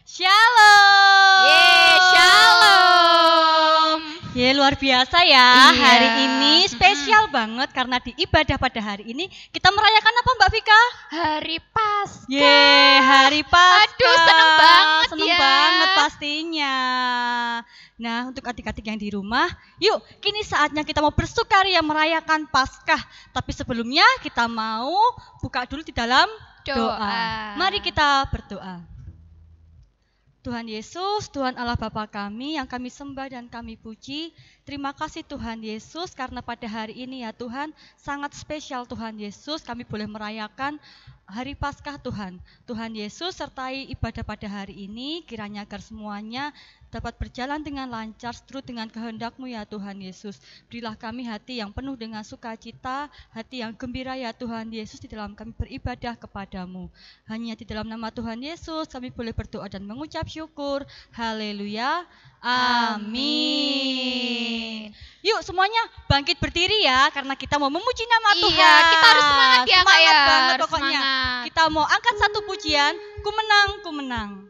Shalom. Shalom. Luar biasa ya. Iya. Hari ini spesial banget karena di ibadah pada hari ini kita merayakan apa Mbak Vika? Hari Paskah. Hari Paskah. Aduh, seneng banget Seneng ya. banget pastinya. Nah, untuk adik-adik yang di rumah, yuk kini saatnya kita mau bersukaria merayakan Paskah. Tapi sebelumnya kita mau buka dulu di dalam doa. Mari kita berdoa. Tuhan Yesus, Tuhan Allah Bapa kami yang kami sembah dan kami puji. Terima kasih Tuhan Yesus karena pada hari ini ya Tuhan sangat spesial Tuhan Yesus kami boleh merayakan Hari Paskah Tuhan. Tuhan Yesus sertai ibadah pada hari ini kiranya agar semuanya dapat berjalan dengan lancar seturut dengan kehendak-Mu ya Tuhan Yesus. Berilah kami hati yang penuh dengan sukacita, hati yang gembira ya Tuhan Yesus di dalam kami beribadah kepadamu. Hanya di dalam nama Tuhan Yesus kami boleh berdoa dan mengucap syukur. Haleluya. Amin. Yuk semuanya bangkit berdiri ya karena kita mau memuji nama Tuhan. Iya, kita harus semangat ya Kak ya. Banget pokoknya. Semangat. Kita mau angkat satu pujian, ku menang, ku menang.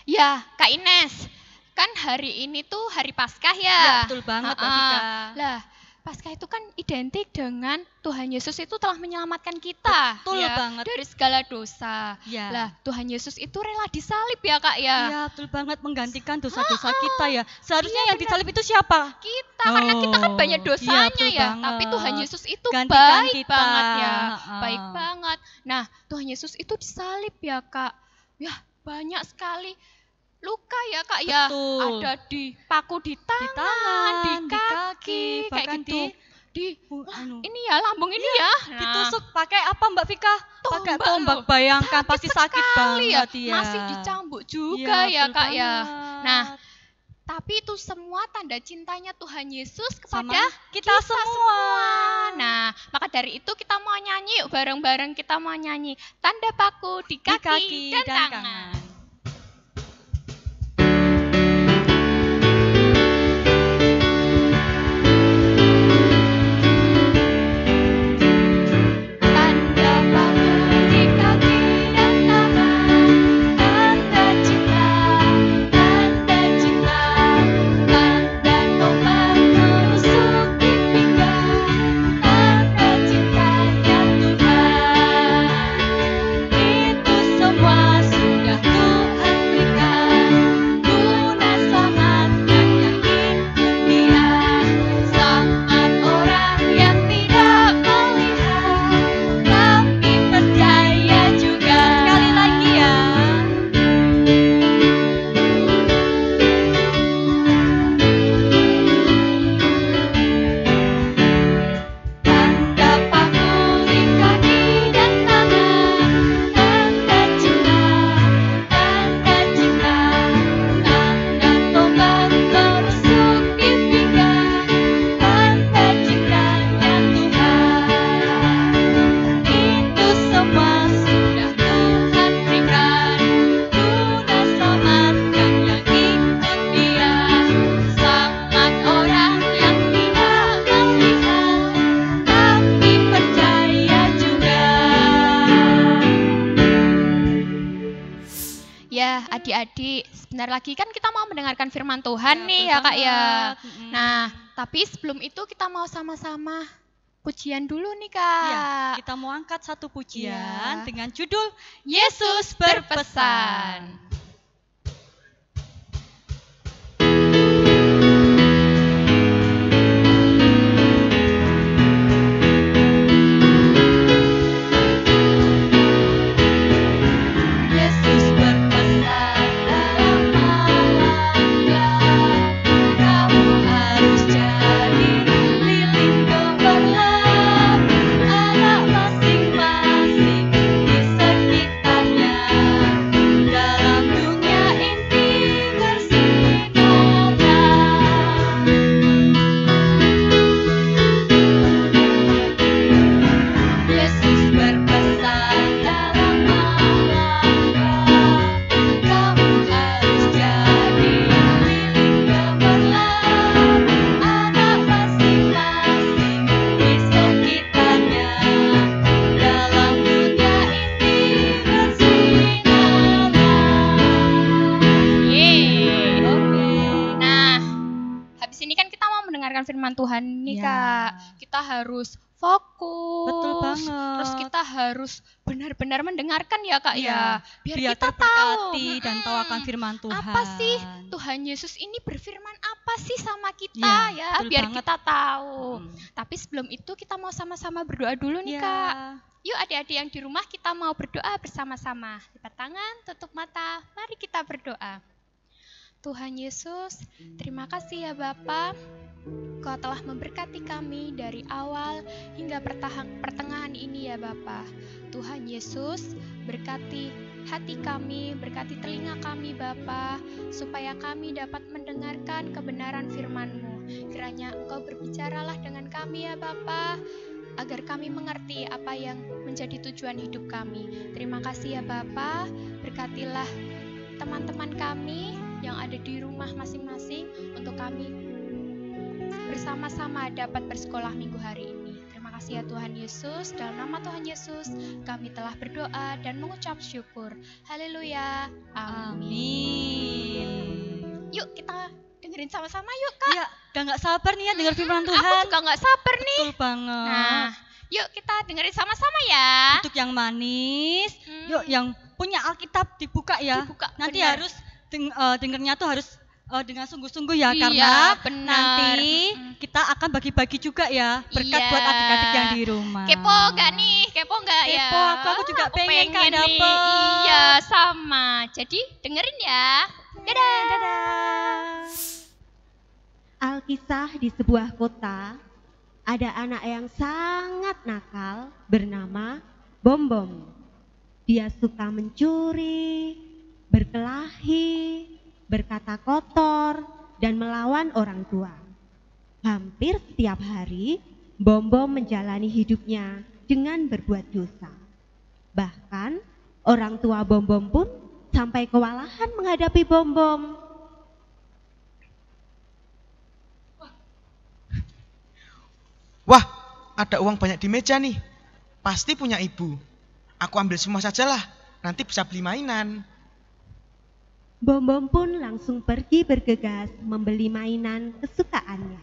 Ya, Kak Ines, kan hari ini tuh hari Paskah ya. Ya, betul banget, Mbak Vika. Lah, Paskah itu kan identik dengan Tuhan Yesus itu telah menyelamatkan kita. Betul ya, banget. dari segala dosa. Ya. Lah, Tuhan Yesus itu rela disalib ya Kak ya. Iya, betul banget menggantikan dosa-dosa kita ya. Seharusnya yang disalib itu siapa? Kita, karena kita kan banyak dosanya betul ya. banget. Tapi Tuhan Yesus itu Gantikan baik kita. banget ya. Ha-ha. Baik banget. Nah, Tuhan Yesus itu disalib ya Kak. Ya, banyak sekali luka ya Kak ya. Betul. Ada di paku di tangan, di kaki, kayak bahkan gitu. Di anu, ini ya lambung ini ya. Nah, ditusuk pakai apa Mbak Vika? Pakai Tombak tombak. loh. Bayangkan pasti sakit sekali banget ya. Masih dicambuk juga Iya, ya betul Kak ya. banget. Nah, tapi itu semua tanda cintanya Tuhan Yesus Sama kepada kita semua. Nah, maka dari itu kita mau nyanyi yuk bareng-bareng, kita mau nyanyi tanda paku di Di kaki, dan tangan. Tanda paku di kaki dan tangan, tanda cinta, tanda tombak menusuk di pinggang, tanda cintanya Tuhan. Itu semua sudah sebentar lagi kan kita mau mendengarkan firman Tuhan nih betul ya Kak ya. banget. Nah, tapi sebelum itu kita mau sama-sama pujian dulu nih Iya, Kak. kita mau angkat satu pujian Iya. dengan judul Yesus berpesan. Yesus berpesan dalam Al-Qur'an, kamu harus jadi lilin gemerlap, anak masing-masing di sekitarnya, dalam dunia ini bersinarlah. Yesus berpesan dalam Al-Qur'an, kamu harus jadi lilin gemerlap, anak masing-masing di sekitarnya, dalam dunia ini bersinarlah. Nah, habis ini kan kita mau mendengarkan firman Tuhan nih Ya. Kak. Kita harus fokus. Betul banget. Terus kita harus benar-benar mendengarkan ya Kak Iya, ya. Biar biar kita terberkati tahu. dan tahu akan firman Tuhan. Apa sih Tuhan Yesus ini berfirman apa sih sama kita Iya, ya, betul biar banget. kita tahu. Mm. Tapi sebelum itu kita mau sama-sama berdoa dulu nih Iya. Kak. Yuk adik-adik yang di rumah kita mau berdoa bersama-sama. Lipat tangan, tutup mata, mari kita berdoa. Tuhan Yesus, terima kasih ya Bapa. Kau telah memberkati kami dari awal hingga pertengahan ini ya Bapa. Tuhan Yesus, berkati hati kami, berkati telinga kami Bapa, supaya kami dapat mendengarkan kebenaran firman-Mu. Kiranya Engkau berbicaralah dengan kami ya Bapa, agar kami mengerti apa yang menjadi tujuan hidup kami. Terima kasih ya Bapa, berkatilah teman-teman kami yang ada di rumah masing-masing untuk kami bersama-sama dapat bersekolah minggu hari ini. Terima kasih ya Tuhan Yesus, dalam nama Tuhan Yesus kami telah berdoa dan mengucap syukur. Haleluya. Amin. Yuk kita dengerin sama-sama yuk Kak. Iya, udah nggak sabar nih ya dengar firman Aku Tuhan. juga nggak sabar nih. Betul banget. Nah, yuk kita dengerin sama-sama ya. Untuk yang manis, Hmm. yuk yang punya Alkitab dibuka ya. Dibuka, Nanti benar. harus dengernya tuh harus dengan sungguh-sungguh ya, Iya, karena benar. nanti kita akan bagi-bagi juga ya berkat Iya. buat adik-adik yang di rumah. Kepo nggak nih? Kepo nggak ya? Kepo, aku juga Aku pengen, Kak, nih. dapet. Iya, sama. Jadi dengerin ya. Dadah. Dadah. Alkisah di sebuah kota, ada anak yang sangat nakal bernama Bom Bom. Dia suka mencuri, berkelahi, berkata kotor, dan melawan orang tua. Hampir setiap hari, Bom Bom menjalani hidupnya dengan berbuat dosa. Bahkan, orang tua Bom Bom pun sampai kewalahan menghadapi Bom Bom. Wah, ada uang banyak di meja nih. Pasti punya ibu. Aku ambil semua sajalah, nanti bisa beli mainan. Bom Bom pun langsung pergi bergegas membeli mainan kesukaannya.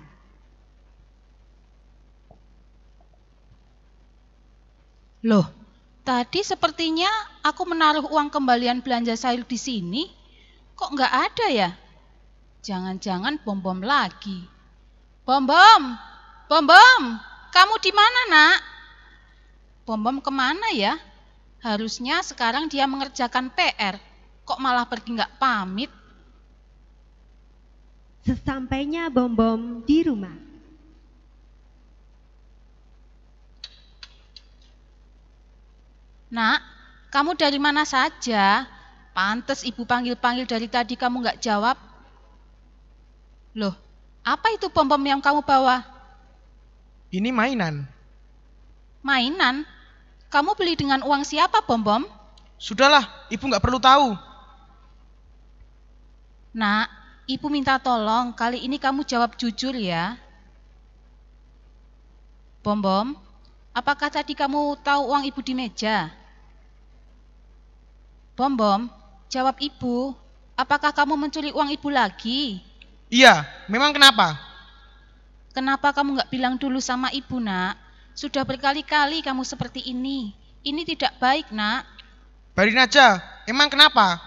Loh, tadi sepertinya aku menaruh uang kembalian belanja sayur di sini. Kok nggak ada ya? Jangan-jangan Bom Bom lagi. Bom Bom, Bom Bom, kamu di mana nak? Bom Bom kemana ya? Harusnya sekarang dia mengerjakan PR. Kok malah pergi nggak pamit? Sesampainya Bom Bom di rumah, Nak, kamu dari mana saja? Pantes ibu panggil-panggil dari tadi kamu nggak jawab. Loh, apa itu Bom Bom yang kamu bawa? Ini mainan. Mainan? Kamu beli dengan uang siapa, Bom Bom? Sudahlah, ibu nggak perlu tahu. Nak, ibu minta tolong, kali ini kamu jawab jujur ya. Bom Bom, apakah tadi kamu tahu uang ibu di meja? Bom Bom, jawab ibu. apakah kamu mencuri uang ibu lagi? Iya, memang kenapa? Kenapa kamu nggak bilang dulu sama ibu, nak? Sudah berkali-kali kamu seperti ini. Ini tidak baik, nak. Biarin aja, emang kenapa?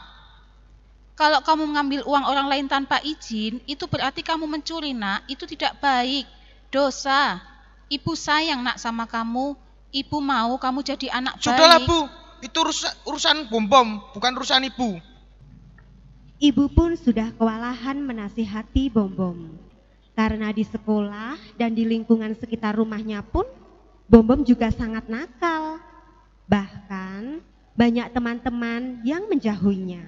Kalau kamu mengambil uang orang lain tanpa izin, itu berarti kamu mencuri, nak. Itu tidak baik. Dosa. Ibu sayang, nak, sama kamu. Ibu mau kamu jadi anak baik. Sudahlah, Bu. Itu urusan Bom-Bom, bukan urusan ibu. Ibu pun sudah kewalahan menasihati Bom-Bom. Karena di sekolah dan di lingkungan sekitar rumahnya pun, Bom-Bom juga sangat nakal. Bahkan banyak teman-teman yang menjauhinya.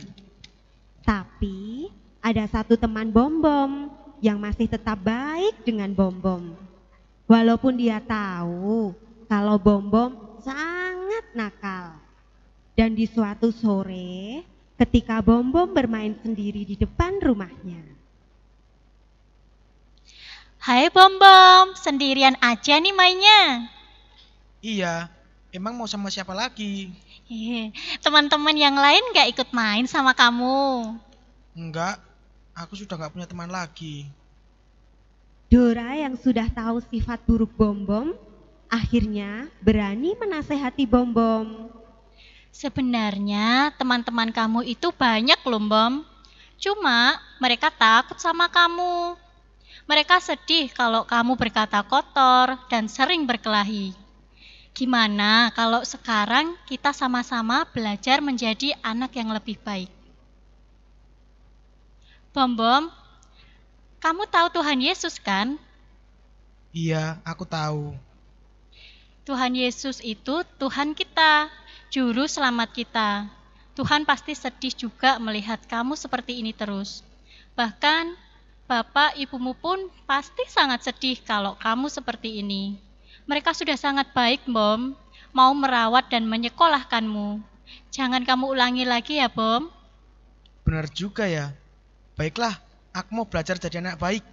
Tapi ada satu teman Bom-Bom yang masih tetap baik dengan Bom-Bom. Walaupun dia tahu kalau Bom-Bom sangat nakal. Dan di suatu sore, ketika Bom-Bom bermain sendiri di depan rumahnya. Hai Bom-Bom, sendirian aja nih mainnya. Iya, emang mau sama siapa lagi? Teman-teman yang lain gak ikut main sama kamu? Enggak, aku sudah gak punya teman lagi. Dora yang sudah tahu sifat buruk Bom-Bom, akhirnya berani menasehati Bom-Bom. Sebenarnya teman-teman kamu itu banyak loh Bom. Cuma mereka takut sama kamu. Mereka sedih kalau kamu berkata kotor dan sering berkelahi. Gimana kalau sekarang kita sama-sama belajar menjadi anak yang lebih baik? Bom-Bom, kamu tahu Tuhan Yesus kan? Iya, aku tahu. Tuhan Yesus itu Tuhan kita, Juru Selamat kita. Tuhan pasti sedih juga melihat kamu seperti ini terus. Bahkan bapak ibumu pun pasti sangat sedih kalau kamu seperti ini. Mereka sudah sangat baik, Bom, mau merawat dan menyekolahkanmu. Jangan kamu ulangi lagi ya, Bom. Benar juga ya. Baiklah, aku mau belajar jadi anak baik.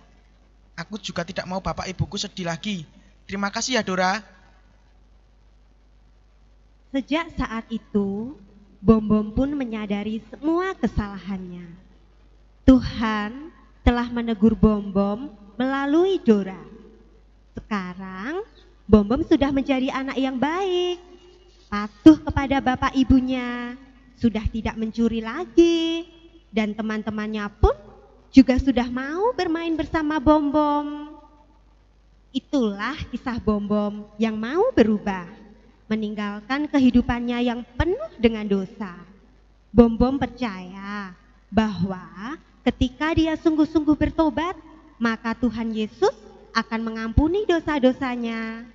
Aku juga tidak mau bapak ibuku sedih lagi. Terima kasih ya, Dora. Sejak saat itu, Bom-Bom pun menyadari semua kesalahannya. Tuhan telah menegur Bom-Bom melalui Dora. Sekarang, Bom-Bom sudah menjadi anak yang baik, patuh kepada bapak ibunya, sudah tidak mencuri lagi, dan teman-temannya pun juga sudah mau bermain bersama Bom-Bom. Itulah kisah Bom-Bom yang mau berubah, meninggalkan kehidupannya yang penuh dengan dosa. Bom-Bom percaya bahwa ketika dia sungguh-sungguh bertobat, maka Tuhan Yesus akan mengampuni dosa-dosanya.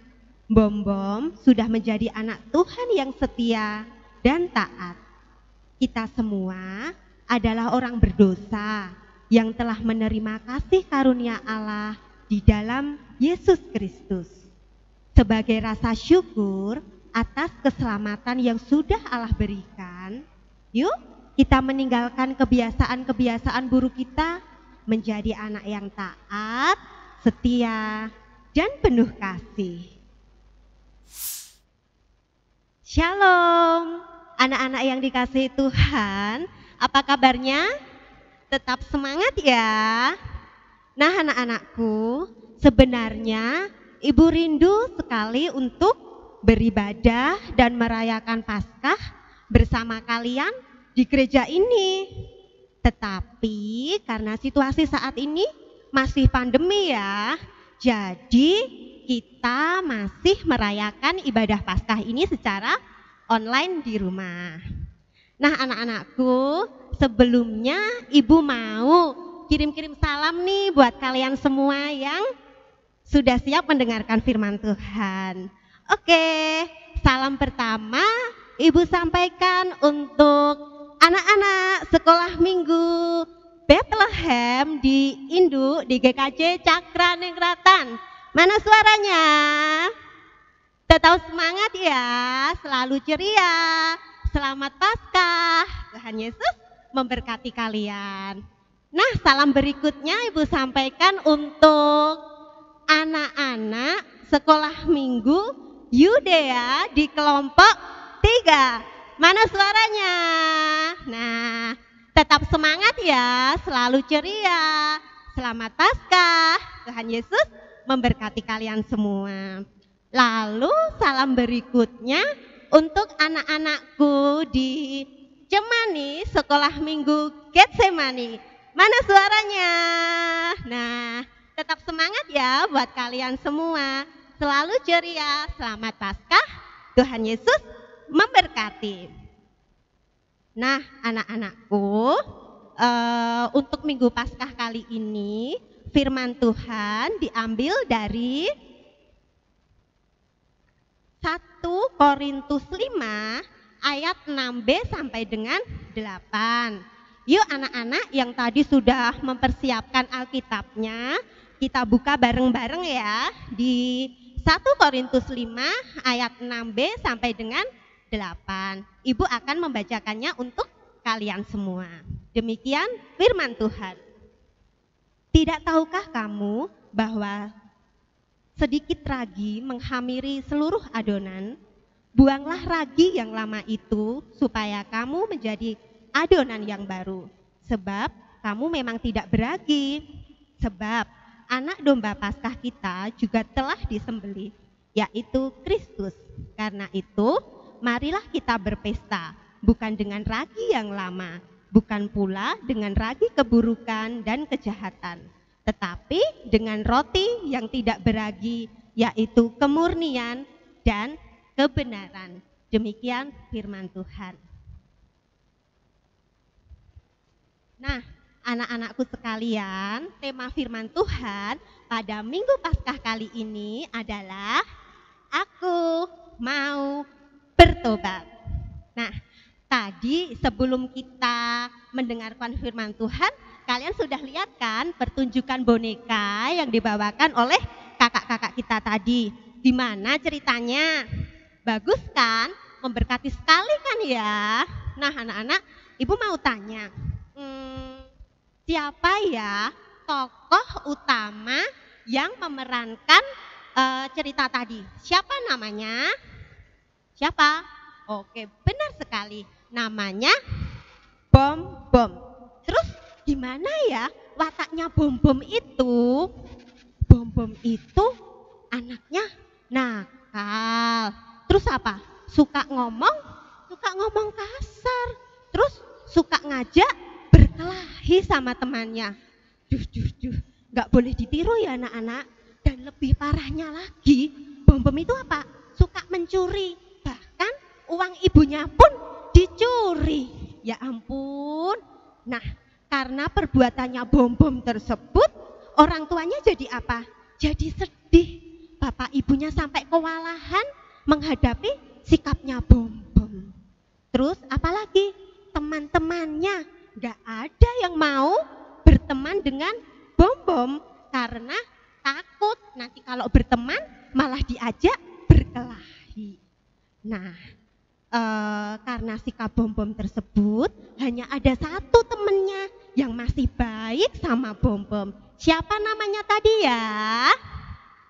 Bom-Bom sudah menjadi anak Tuhan yang setia dan taat. Kita semua adalah orang berdosa yang telah menerima kasih karunia Allah di dalam Yesus Kristus. Sebagai rasa syukur atas keselamatan yang sudah Allah berikan, yuk kita meninggalkan kebiasaan-kebiasaan buruk kita menjadi anak yang taat, setia, dan penuh kasih. Shalom, anak-anak yang dikasihi Tuhan, apa kabarnya? Tetap semangat ya. Nah anak-anakku, sebenarnya Ibu rindu sekali untuk beribadah dan merayakan Paskah bersama kalian di gereja ini. Tetapi karena situasi saat ini masih pandemi ya, jadi kita masih merayakan ibadah Paskah ini secara online di rumah. Nah anak-anakku, sebelumnya Ibu mau kirim-kirim salam nih buat kalian semua yang sudah siap mendengarkan firman Tuhan. Oke, salam pertama Ibu sampaikan untuk anak-anak sekolah minggu Bethlehem di Induk di GKJ Cakraningrat. Mana suaranya? Tetap semangat ya, selalu ceria. Selamat Paskah, Tuhan Yesus memberkati kalian. Nah, salam berikutnya Ibu sampaikan untuk anak-anak sekolah minggu Yudea di kelompok 3. Mana suaranya? Nah, Tetap semangat ya, selalu ceria. Selamat Paskah. Tuhan Yesus memberkati kalian semua. Lalu salam berikutnya untuk anak-anakku di Cemani Sekolah Minggu Getsemani. Mana suaranya? Nah, tetap semangat ya buat kalian semua. Selalu ceria. Selamat Paskah. Tuhan Yesus memberkati. Nah, anak-anakku, untuk Minggu Paskah kali ini firman Tuhan diambil dari 1 Korintus 5 ayat 6b sampai dengan 8. Yuk anak-anak yang tadi sudah mempersiapkan Alkitabnya, kita buka bareng-bareng ya di 1 Korintus 5 ayat 6b sampai dengan 8. Ibu akan membacakannya untuk kalian semua. Demikian firman Tuhan. Tidak tahukah kamu bahwa sedikit ragi menghamiri seluruh adonan? Buanglah ragi yang lama itu supaya kamu menjadi adonan yang baru. Sebab kamu memang tidak beragi. Sebab anak domba Paskah kita juga telah disembelih, yaitu Kristus. Karena itu, marilah kita berpesta, bukan dengan ragi yang lama, bukan pula dengan ragi keburukan dan kejahatan, tetapi dengan roti yang tidak beragi, yaitu kemurnian dan kebenaran. Demikian firman Tuhan. Nah, anak-anakku sekalian, tema firman Tuhan pada Minggu Paskah kali ini adalah Aku mau bertobat. Nah, tadi sebelum kita mendengarkan firman Tuhan, kalian sudah lihat kan pertunjukan boneka yang dibawakan oleh kakak-kakak kita tadi. Gimana ceritanya? Bagus kan? Memberkati sekali kan ya? Nah anak-anak, ibu mau tanya, siapa ya tokoh utama yang memerankan cerita tadi? Siapa namanya? Siapa? Oke, benar sekali. Namanya Bom-Bom. Terus gimana ya wataknya Bom-Bom itu? Bom-Bom itu anaknya nakal. Terus apa? Suka ngomong kasar. Terus suka ngajak berkelahi sama temannya. Gak boleh ditiru ya anak-anak. Dan lebih parahnya lagi, Bom-Bom itu apa? Suka mencuri. Bahkan uang ibunya pun dicuri. Ya ampun. Nah, karena perbuatannya Bom-Bom tersebut, orang tuanya jadi apa? Jadi sedih. Bapak ibunya sampai kewalahan menghadapi sikapnya Bom-Bom. Terus apalagi? Teman-temannya gak ada yang mau berteman dengan Bom-Bom karena takut nanti kalau berteman malah diajak berkelahi. Nah, karena sikap Bom-Bom tersebut hanya ada satu temennya yang masih baik sama Bom-Bom. Siapa namanya tadi ya?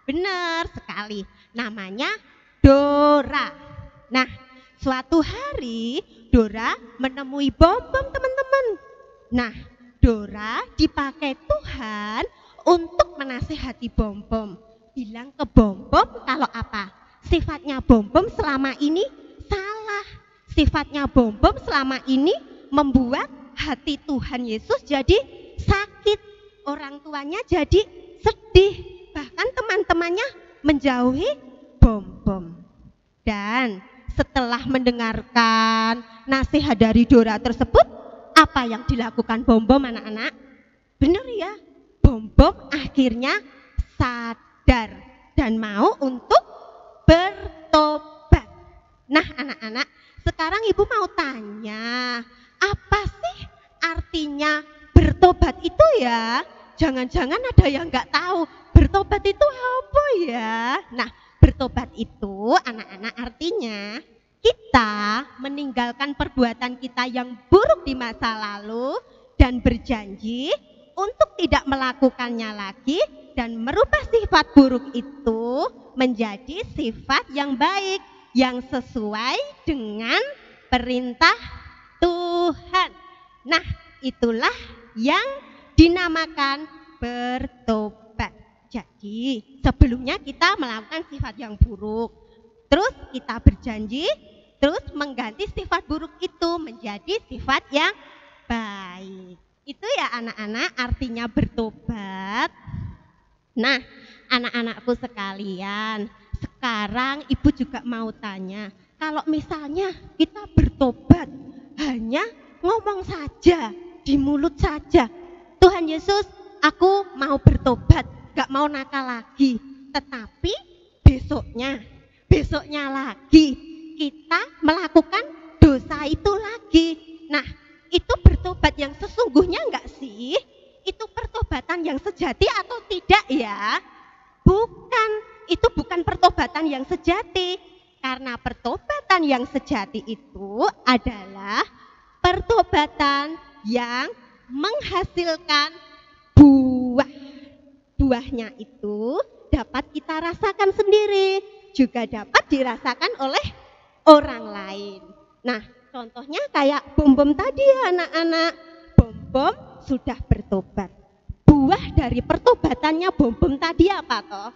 Benar sekali, namanya Dora. Nah, suatu hari Dora menemui Bom-Bom teman-teman. Nah, Dora dipakai Tuhan untuk menasehati Bom-Bom. Bilang ke Bom-Bom kalau apa? Sifatnya Bom-Bom selama ini salah. Sifatnya Bom-Bom selama ini membuat hati Tuhan Yesus jadi sakit. Orang tuanya jadi sedih. Bahkan teman-temannya menjauhi Bom-Bom. Dan setelah mendengarkan nasihat dari Dora tersebut, apa yang dilakukan Bom-Bom anak-anak? Benar ya, Bom-Bom akhirnya sadar dan mau untuk bertobat. Nah anak-anak, sekarang ibu mau tanya, apa sih artinya bertobat itu ya? Jangan-jangan ada yang nggak tahu bertobat itu apa ya? Nah, bertobat itu anak-anak artinya kita meninggalkan perbuatan kita yang buruk di masa lalu dan berjanji untuk tidak melakukannya lagi dan merubah sifat buruk itu menjadi sifat yang baik yang sesuai dengan perintah Tuhan. Nah, itulah yang dinamakan bertobat. Jadi sebelumnya kita melakukan sifat yang buruk, terus kita berjanji, terus mengganti sifat buruk itu menjadi sifat yang baik. Itu ya anak-anak artinya bertobat. Nah, anak-anakku sekalian, sekarang ibu juga mau tanya, kalau misalnya kita bertobat hanya ngomong saja, di mulut saja, Tuhan Yesus, aku mau bertobat, gak mau nakal lagi. Tetapi besoknya lagi kita melakukan dosa itu lagi. Nah, itu bertobat yang sesungguhnya enggak sih? Itu pertobatan yang sejati atau tidak ya? Bukan, itu bukan pertobatan yang sejati. Karena pertobatan yang sejati itu adalah pertobatan yang menghasilkan buah. Buahnya itu dapat kita rasakan sendiri, juga dapat dirasakan oleh orang lain. Nah, contohnya kayak Bom-Bom tadi ya anak-anak. Bom-Bom sudah bertobat. Buah dari pertobatannya Bom-Bom tadi apa toh?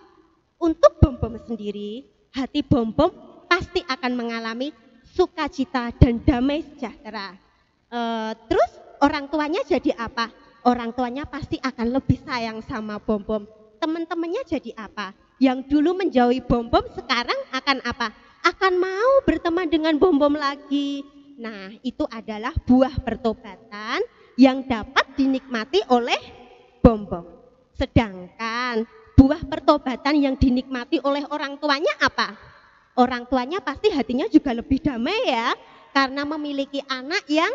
Untuk Bom-Bom sendiri, hati Bom-Bom pasti akan mengalami sukacita dan damai sejahtera. Terus orang tuanya jadi apa? Orang tuanya pasti akan lebih sayang sama Bom-Bom. Teman-temannya jadi apa? Yang dulu menjauhi Bom-Bom sekarang akan apa? Akan mau berteman dengan Bom-Bom lagi. Nah, itu adalah buah pertobatan yang dapat dinikmati oleh Bom-Bom. Sedangkan buah pertobatan yang dinikmati oleh orang tuanya apa? Orang tuanya pasti hatinya juga lebih damai ya, karena memiliki anak yang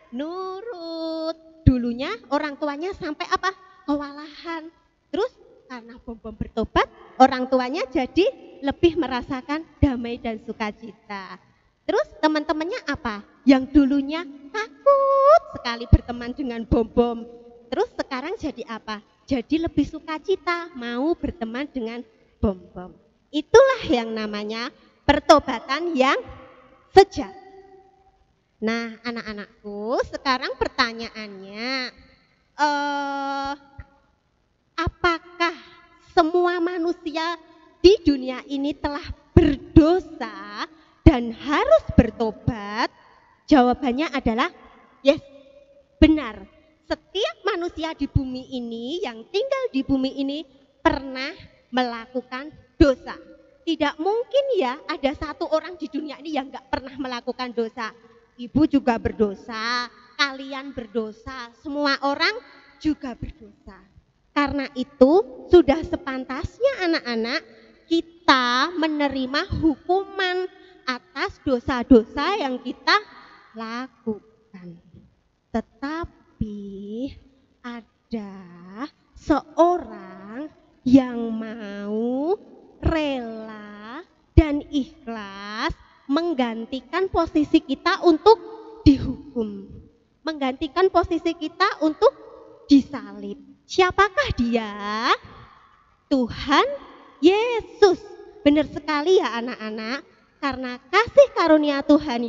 nurut. Dulunya orang tuanya sampai apa? Kewalahan. Terus karena Bom-Bom bertobat, orang tuanya jadi lebih merasakan damai dan sukacita. Terus teman-temannya apa? Yang dulunya takut sekali berteman dengan Bom-Bom. Terus sekarang jadi apa? Jadi lebih sukacita mau berteman dengan Bom-Bom. Itulah yang namanya pertobatan yang sejati. Nah, anak-anakku, sekarang pertanyaannya, apakah semua manusia di dunia ini telah berdosa dan harus bertobat? Jawabannya adalah yes, benar. Setiap manusia di bumi ini, yang tinggal di bumi ini, pernah melakukan dosa. Tidak mungkin ya ada satu orang di dunia ini yang gak pernah melakukan dosa. Ibu juga berdosa, kalian berdosa, semua orang juga berdosa. Karena itu sudah sepantasnya anak-anak kita menerima hukuman atas dosa-dosa yang kita lakukan. Tetapi ada seorang yang mau rela dan ikhlas menggantikan posisi kita untuk dihukum, menggantikan posisi kita untuk disalib. Siapakah dia? Tuhan Yesus. Benar sekali ya anak-anak, karena kasih karunia Tuhan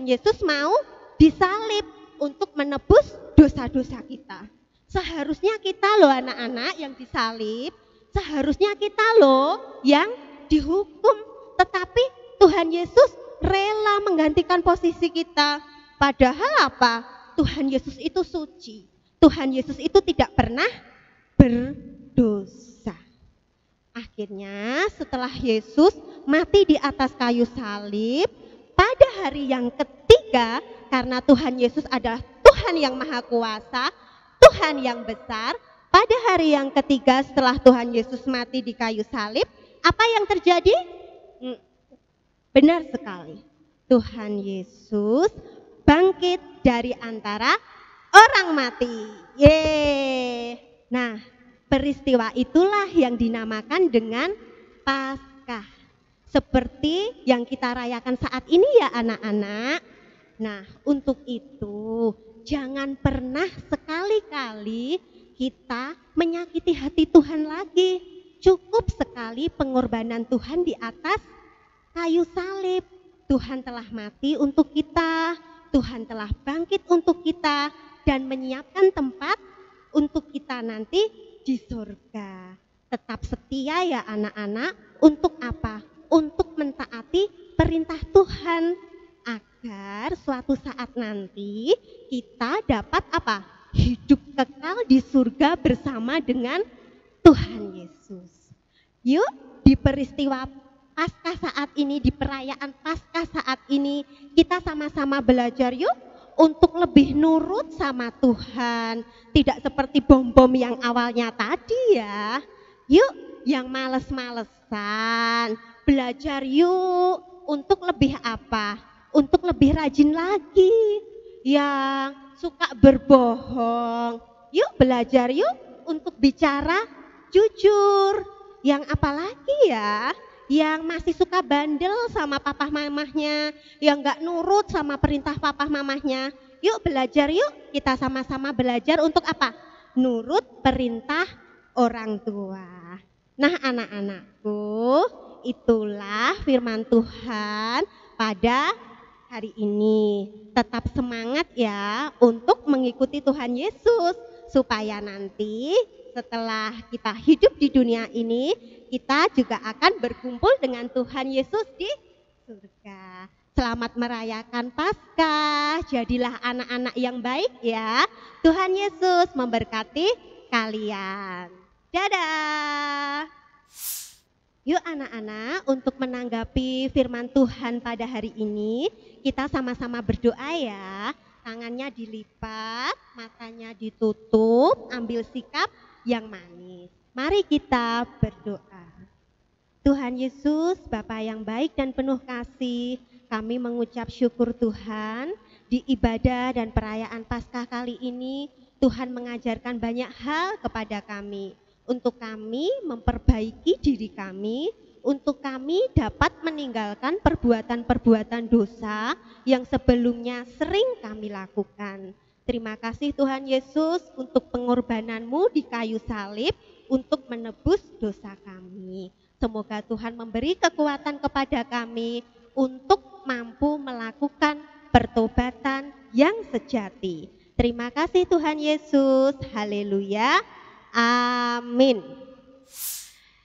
Yesus mau disalib untuk menebus dosa-dosa kita. Seharusnya kita loh anak-anak yang disalib, seharusnya kita loh yang dihukum, tetapi Tuhan Yesus rela menggantikan posisi kita. Padahal apa? Tuhan Yesus itu suci. Tuhan Yesus itu tidak pernah berdosa. Akhirnya setelah Yesus mati di atas kayu salib, pada hari yang ketiga, karena Tuhan Yesus adalah Tuhan yang maha kuasa, Tuhan yang besar, pada hari yang ketiga setelah Tuhan Yesus mati di kayu salib, apa yang terjadi? Benar sekali, Tuhan Yesus bangkit dari antara orang mati. Nah, peristiwa itulah yang dinamakan dengan Paskah. Seperti yang kita rayakan saat ini ya anak-anak. Nah, untuk itu jangan pernah sekali-kali kita menyakiti hati Tuhan lagi. Cukup sekali pengorbanan Tuhan di atas kayu salib. Tuhan telah mati untuk kita. Tuhan telah bangkit untuk kita dan menyiapkan tempat untuk kita nanti di surga. Tetap setia ya anak-anak, untuk apa? Untuk mentaati perintah Tuhan agar suatu saat nanti kita dapat apa? Hidup kekal di surga bersama dengan Tuhan Yesus. Yuk, di peristiwa Paskah saat ini, di perayaan Paskah saat ini, kita sama-sama belajar yuk untuk lebih nurut sama Tuhan. Tidak seperti bom-bom yang awalnya tadi ya. Yuk, yang males-malesan, belajar yuk untuk lebih apa? Untuk lebih rajin lagi. Yang suka berbohong, yuk belajar yuk untuk bicara jujur. Yang apalagi ya? Yang masih suka bandel sama papa mamahnya, yang gak nurut sama perintah papa mamahnya. Yuk belajar yuk, kita sama-sama belajar untuk apa? Nurut perintah orang tua. Nah anak-anakku, itulah firman Tuhan pada hari ini. Tetap semangat ya untuk mengikuti Tuhan Yesus, supaya nanti setelah kita hidup di dunia ini, kita juga akan berkumpul dengan Tuhan Yesus di surga. Selamat merayakan Paskah, jadilah anak-anak yang baik ya. Tuhan Yesus memberkati kalian. Dadah. Yuk anak-anak, untuk menanggapi firman Tuhan pada hari ini, kita sama-sama berdoa ya. Tangannya dilipat, matanya ditutup, ambil sikap yang manis. Mari kita berdoa. Tuhan Yesus, Bapa yang baik dan penuh kasih, kami mengucap syukur Tuhan, di ibadah dan perayaan Paskah kali ini, Tuhan mengajarkan banyak hal kepada kami, untuk kami memperbaiki diri kami, untuk kami dapat meninggalkan perbuatan-perbuatan dosa yang sebelumnya sering kami lakukan. Terima kasih Tuhan Yesus untuk pengorbanan-Mu di kayu salib untuk menebus dosa kami. Semoga Tuhan memberi kekuatan kepada kami untuk mampu melakukan pertobatan yang sejati. Terima kasih Tuhan Yesus. Haleluya. Amin.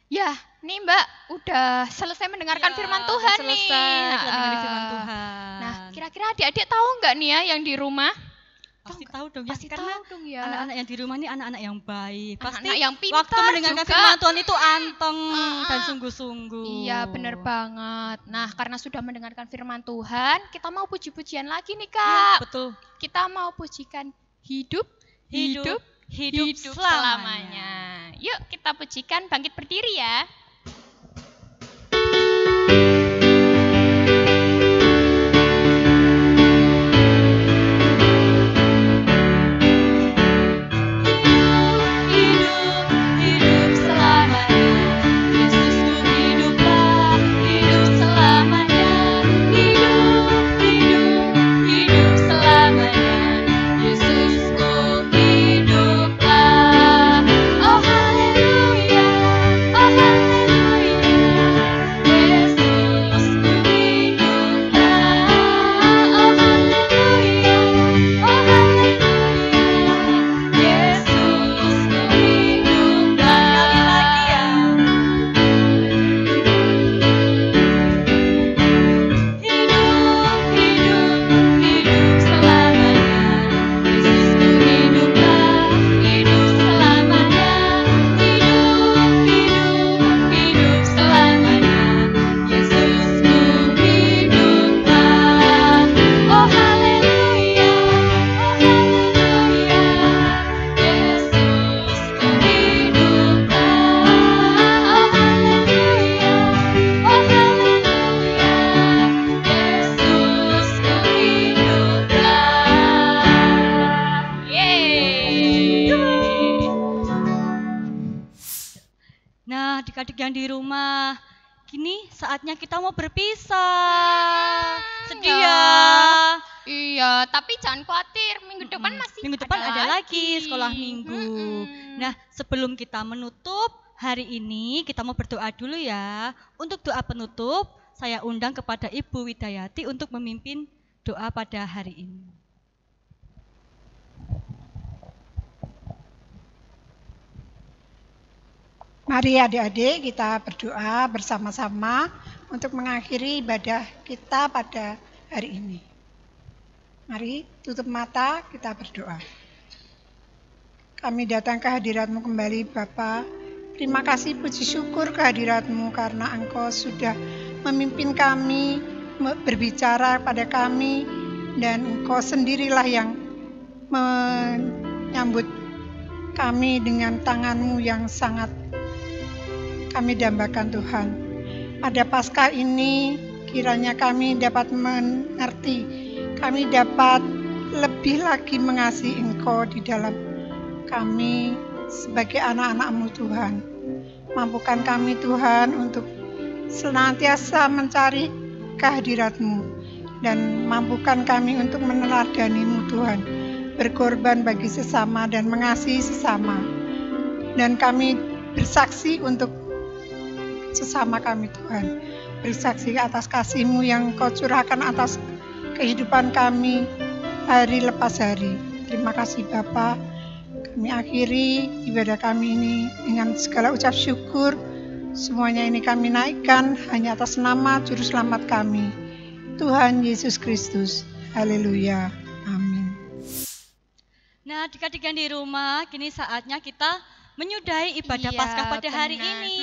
Ya, nih Mbak, udah selesai mendengarkan firman Tuhan nih. Kita dengerin firman Tuhan. Nah, kira-kira adik-adik tahu nggak nih ya yang di rumah? Pasti tahu dong ya, Pasti karena tahu dong ya. anak-anak yang di rumah ini anak-anak yang baik. Pasti Anak-anak yang pintar waktu mendengarkan juga. firman Tuhan itu anteng dan sungguh-sungguh. Iya, bener banget. Nah, karena sudah mendengarkan firman Tuhan, kita mau puji-pujian lagi nih Kak. Ya, betul. Kita mau pujikan hidup selamanya. Yuk kita pujikan Bangkit Berdiri ya. Hidup selamanya, Yesusku hiduplah, hidup selamanya. Hidup selamanya, Yesusku hiduplah. Oh haleluya, Yesusku hiduplah. Oh haleluya, Yesusku hiduplah. Hidup selamanya, Yesusku hiduplah, hidup selamanya. Hidup selamanya, Yesusku hiduplah. Oh haleluya, Yesusku hiduplah. Oh haleluya, Yesusku hiduplah. Yeay. Nah, adik-adik yang di rumah, kini saatnya kita mau berpisah. Sedih ya. Iya, tapi jangan khawatir, minggu depan masih Minggu depan ada lagi sekolah minggu. Nah, sebelum kita menutup hari ini, kita mau berdoa dulu ya. Untuk doa penutup, saya undang kepada Ibu Widayati untuk memimpin berdoa pada hari ini. Mari adik-adik kita berdoa bersama-sama untuk mengakhiri ibadah kita pada hari ini. Mari tutup mata, kita berdoa. Kami datang ke hadirat-Mu kembali Bapa. Terima kasih puji syukur kehadirat-Mu karena Engkau sudah memimpin kami, berbicara pada kami, dan Engkau sendirilah yang menyambut kami dengan tangan-Mu yang sangat kami dambakan Tuhan. Pada Paskah ini kiranya kami dapat mengerti, kami dapat lebih lagi mengasihi Engkau di dalam kami sebagai anak-anak-Mu Tuhan. Mampukan kami Tuhan untuk senantiasa mencari kehadirat-Mu dan mampukan kami untuk meneladani-Mu Tuhan, berkorban bagi sesama dan mengasihi sesama. Dan kami bersaksi untuk sesama kami Tuhan, bersaksi atas kasih-Mu yang Kau curahkan atas kehidupan kami hari lepas hari. Terima kasih Bapa. Kami akhiri ibadah kami ini dengan segala ucap syukur. Semuanya ini kami naikkan hanya atas nama Juru Selamat kami, Tuhan Yesus Kristus. Haleluya. Amin. Nah, adik-adik yang di rumah, kini saatnya kita menyudahi ibadah Paskah pada hari ini.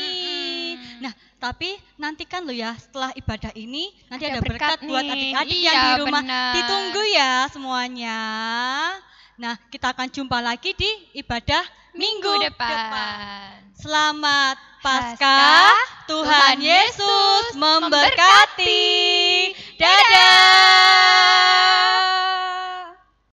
Nah, tapi nantikan loh ya, setelah ibadah ini nanti ada berkat buat adik-adik yang di rumah. Ditunggu ya semuanya. Nah, kita akan jumpa lagi di ibadah minggu depan. Selamat Paskah, Tuhan Yesus memberkati.